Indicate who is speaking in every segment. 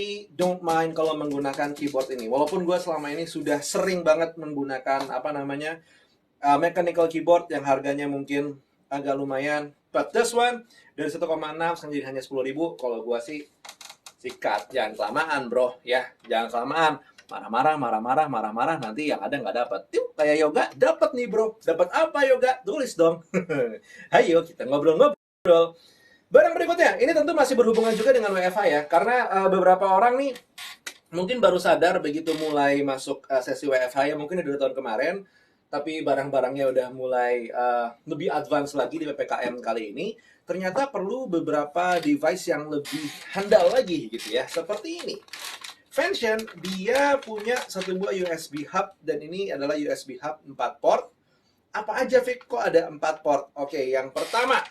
Speaker 1: definitely don't mind kalau menggunakan keyboard ini. Walaupun gue selama ini sudah sering banget menggunakan mechanical keyboard yang harganya mungkin agak lumayan. But this one dari 1,6 sekarang jadi hanya 10.000. Kalau gue sih sikat, jangan kelamaan bro ya, jangan kelamaan. Marah-marah, nanti yang ada nggak dapat. Kayak yoga, dapat nih bro. Dapat apa yoga? Tulis dong. Ayo kita ngobrol-ngobrol. Barang berikutnya, ini tentu masih berhubungan juga dengan WFH ya, karena beberapa orang nih mungkin baru sadar begitu mulai masuk sesi WFH ya, mungkin dari tahun kemarin, tapi barang-barangnya udah mulai lebih advance lagi di PPKM kali ini. Ternyata perlu beberapa device yang lebih handal lagi gitu ya, seperti ini. Vention, dia punya satu buah USB hub, dan ini adalah USB hub 4 port. Apa aja, Vic? Kok ada 4 port? Oke, yang pertama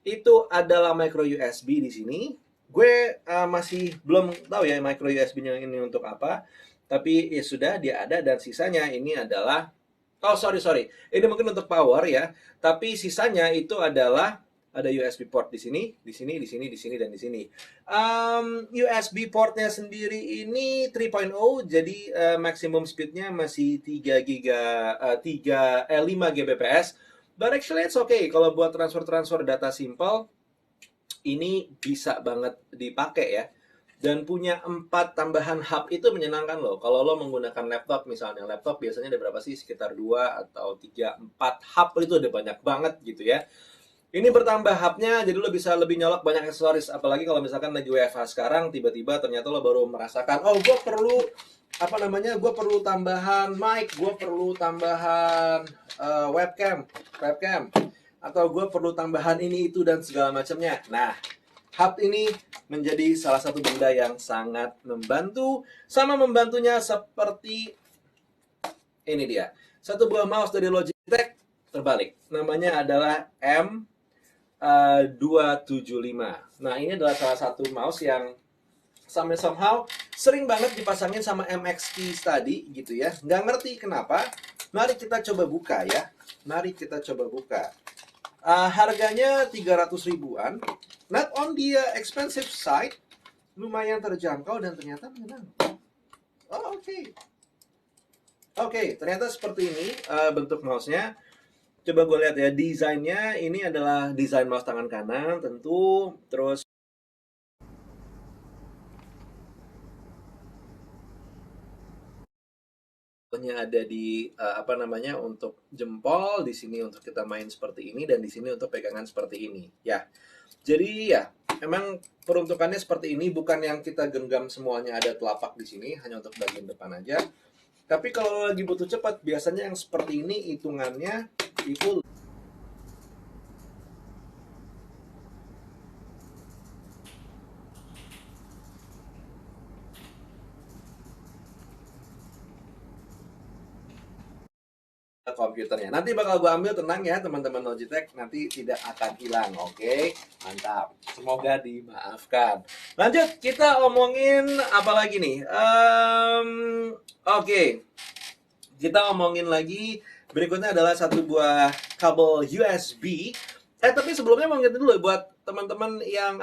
Speaker 1: itu adalah micro USB di sini. Gue masih belum tahu ya micro USB-nya ini untuk apa. Tapi ya sudah, dia ada, dan sisanya ini adalah sorry. Ini mungkin untuk power ya. Tapi sisanya itu adalah ada USB port di sini, dan di sini. USB portnya sendiri ini 3.0, jadi maximum speednya masih 5 Gbps. But actually it's okay. Kalau buat transfer data simple, ini bisa banget dipakai ya. Dan punya 4 tambahan hub itu menyenangkan loh. Kalau lo menggunakan laptop misalnya, laptop biasanya ada berapa sih? Sekitar 2 atau 3, 4 hub itu udah banyak banget gitu ya. Ini bertambah hubnya, jadi lo bisa lebih nyolok banyak aksesoris. Apalagi kalau misalkan lagi WFH sekarang, tiba-tiba ternyata lo baru merasakan, oh gue perlu gue perlu tambahan mic, gue perlu tambahan webcam, atau gue perlu tambahan ini itu dan segala macamnya. Nah, hub ini menjadi salah satu benda yang sangat membantu. Sama membantunya seperti ini dia, satu buah mouse dari Logitech terbalik. Namanya adalah M275. Nah, ini adalah salah satu mouse yang somehow sering banget dipasangin sama MXT tadi gitu ya. Nggak ngerti kenapa. Mari kita coba buka ya. Harganya 300 ribuan. Not on the expensive side. Lumayan terjangkau dan ternyata menyenangkan. Oh, Oke, ternyata seperti ini bentuk mouse-nya. Coba gue lihat ya, desainnya ini adalah desain mouse tangan kanan tentu. Terus ada di untuk jempol, di sini untuk kita main seperti ini, dan di sini untuk pegangan seperti ini ya. Jadi ya emang peruntukannya seperti ini, bukan yang kita genggam semuanya ada telapak di sini, hanya untuk bagian depan aja. Tapi kalau lagi butuh cepat, biasanya yang seperti ini hitungannya itu komputernya. Nanti bakal gue ambil, tenang ya teman-teman Logitech, nanti tidak akan hilang. Oke, mantap. Semoga dimaafkan. Lanjut, kita omongin apa lagi nih? Oke, kita omongin lagi. Berikutnya adalah satu buah kabel USB. Tapi sebelumnya mau ngingetin dulu buat teman-teman yang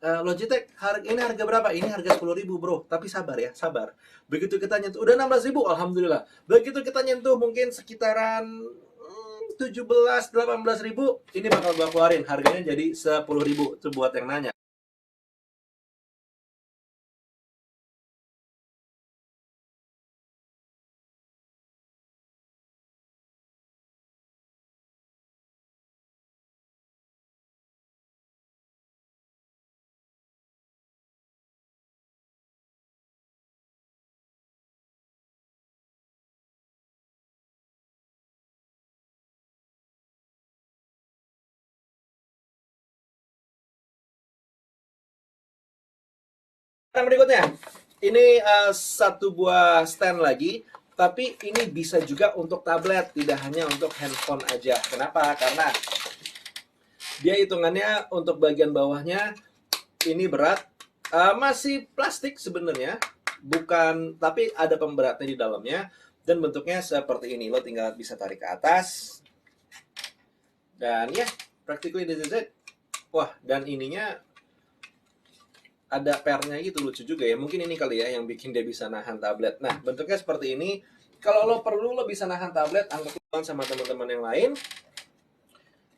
Speaker 1: Logitech, ini harga berapa? Ini harga 10.000 bro, tapi sabar ya, sabar. Begitu kita nyentuh, udah 16.000, alhamdulillah. Begitu kita nyentuh mungkin sekitaran 17-18.000, ini bakal gua keluarin, harganya jadi 10.000. Itu buat yang nanya. Yang berikutnya, ini satu buah stand lagi, tapi ini bisa juga untuk tablet, tidak hanya untuk handphone aja. Kenapa? Karena dia hitungannya untuk bagian bawahnya ini berat, masih plastik sebenarnya, bukan, tapi ada pemberatnya di dalamnya, dan bentuknya seperti ini. Lo tinggal bisa tarik ke atas, dan ya, practically this is it. Wah, dan ininya ada pernya gitu, lucu juga ya. Mungkin ini kali ya yang bikin dia bisa nahan tablet. Nah, bentuknya seperti ini. Kalau lo perlu, lo bisa nahan tablet, anggap sama teman-teman yang lain.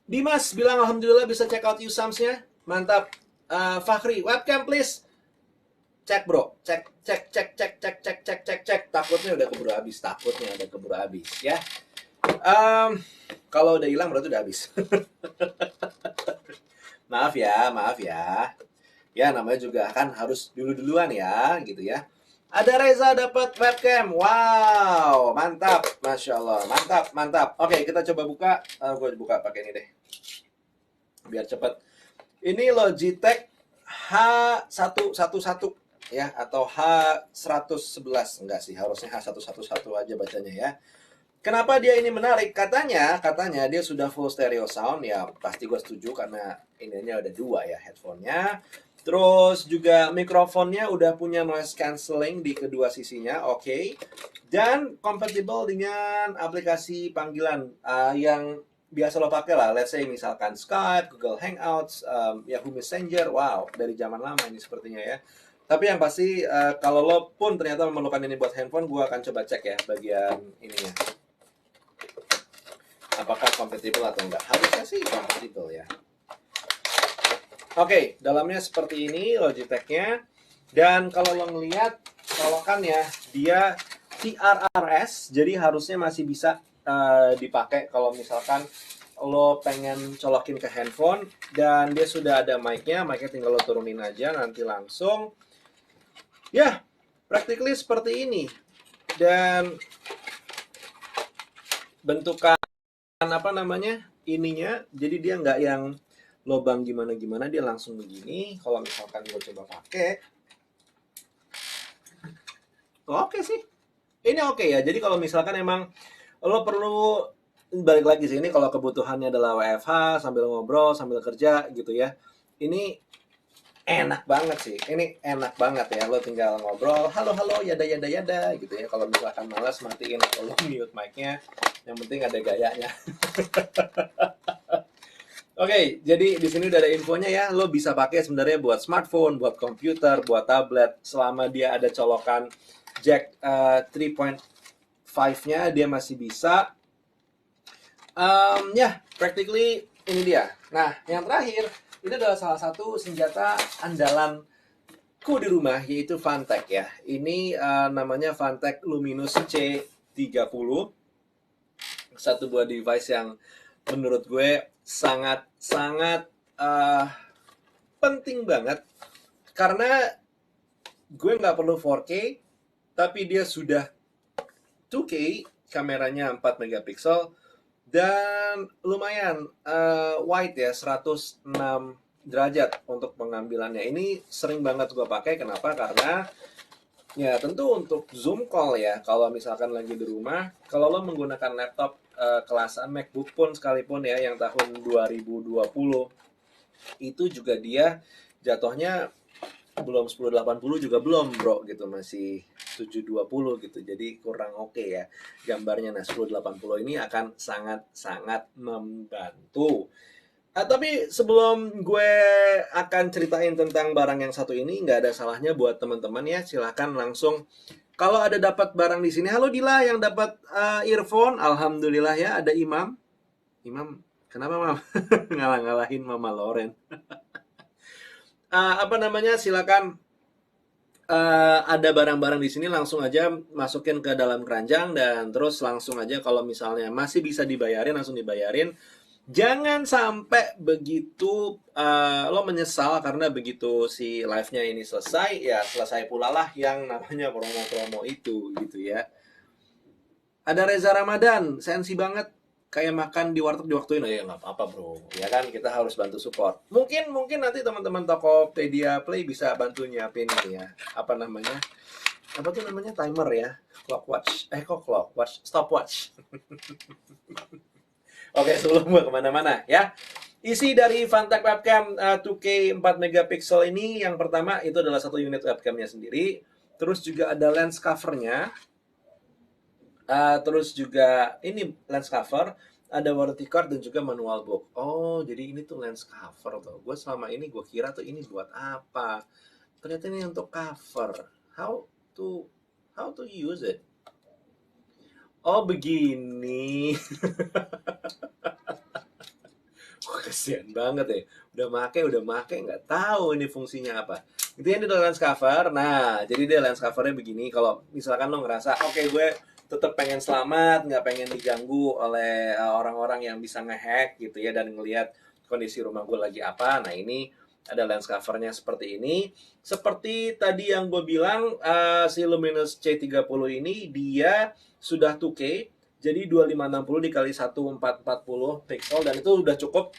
Speaker 1: Dimas bilang alhamdulillah bisa check out Usams-nya. Mantap. Fakhri, webcam please. Cek bro, cek. Takutnya udah keburu habis, ya. Kalau udah hilang berarti udah habis. maaf ya. Ya namanya juga kan harus duluan ya, gitu ya. Ada Reza dapat webcam, wow, mantap, masya Allah, mantap. Oke, kita coba buka. Gue buka pakai ini deh, biar cepet. Ini Logitech H111 ya, atau H111. Enggak sih, harusnya H111 aja bacanya ya. Kenapa dia ini menarik? Katanya dia sudah full stereo sound. Ya pasti gue setuju karena ininya ada 2 ya, headphone-nya. Terus juga mikrofonnya udah punya noise cancelling di kedua sisinya, oke. Dan compatible dengan aplikasi panggilan yang biasa lo pakai lah. Let's say misalkan Skype, Google Hangouts, Yahoo Messenger. Wow, dari zaman lama ini sepertinya ya. Tapi yang pasti kalau lo pun ternyata memerlukan ini buat handphone, gue akan coba cek ya bagian ininya. Apakah compatible atau enggak? Harusnya sih compatible ya. Oke, dalamnya seperti ini Logitech-nya. Dan kalau lo ngelihat colokannya, dia TRRS, jadi harusnya masih bisa dipakai kalau misalkan lo pengen colokin ke handphone. Dan dia sudah ada mic-nya tinggal lo turunin aja nanti langsung. Ya, practically seperti ini. Dan bentukan ininya, jadi dia nggak yang lobang gimana dia langsung begini. Kalau misalkan gue coba pakai, oke sih, ini oke ya. Jadi kalau misalkan emang lo perlu, balik lagi sih, ini kalau kebutuhannya adalah WFH sambil ngobrol sambil kerja gitu ya, ini enak banget sih. Ini enak banget ya, lo tinggal ngobrol halo yada gitu ya. Kalau misalkan malas matiin atau lo mute mic-nya, yang penting ada gayanya. Oke, jadi di sini udah ada infonya ya. Lo bisa pakai sebenarnya buat smartphone, buat komputer, buat tablet. Selama dia ada colokan jack 3.5-nya, dia masih bisa. Ya, practically ini dia. Nah, yang terakhir, itu adalah salah satu senjata andalanku di rumah, yaitu Fantech ya. Ini namanya Fantech Luminous C30. Satu buah device yang menurut gue sangat penting banget, karena gue nggak perlu 4K tapi dia sudah 2K, kameranya 4 megapiksel dan lumayan wide ya, 106 derajat untuk pengambilannya. Ini sering banget gue pakai. Kenapa? Karena ya tentu untuk Zoom call ya, kalau misalkan lagi di rumah. Kalau lo menggunakan laptop kelasan MacBook pun sekalipun ya, yang tahun 2020, itu juga dia jatuhnya belum 1080 juga belum bro gitu, masih 720 gitu, jadi kurang oke ya gambarnya. Nah 1080 ini akan sangat membantu. Tapi sebelum gue akan ceritain tentang barang yang satu ini, nggak ada salahnya buat teman-teman ya, silahkan langsung kalau ada dapat barang di sini. Halo Dila yang dapat earphone, alhamdulillah ya. Ada Imam, kenapa Mam? Ngalahin Mama Loren. Silakan, ada barang-barang di sini, langsung aja masukin ke dalam keranjang dan terus langsung aja, kalau misalnya masih bisa dibayarin langsung dibayarin. Jangan sampai begitu lo menyesal karena begitu si live-nya ini selesai, ya selesai pula lah yang namanya promo-promo itu gitu ya. Ada Reza Ramadan, sensi banget kayak makan di warteg diwaktuin. Ya nggak apa-apa bro, ya kan kita harus bantu support. Mungkin nanti teman-teman Tokopedia Play bisa bantu nyiapin ini ya, apa tuh namanya, timer ya, stopwatch. Oke, sebelum gue kemana-mana ya, isi dari Fantech webcam 2K 4 megapiksel ini, yang pertama itu adalah satu unit webcamnya sendiri. Terus juga ada lens covernya. Terus juga ini lens cover, ada warranty card dan juga manual book. Oh, jadi ini tuh lens cover tuh. Gue selama ini gue kira tuh ini buat apa. Ternyata ini untuk cover. How to use it? Oh begini. Kasian banget ya. Udah make nggak tahu ini fungsinya apa. Itu yang di lens cover. Nah, jadi dia lens covernya begini. Kalau misalkan lo ngerasa, oke gue tetap pengen selamat, nggak pengen diganggu oleh orang-orang yang bisa ngehack gitu ya dan ngelihat kondisi rumah gue lagi apa. Nah ini ada lens covernya seperti ini. Seperti tadi yang gue bilang, si Luminous C30 ini dia sudah 2K. Jadi 2560 dikali 1440 pixel dan itu udah cukup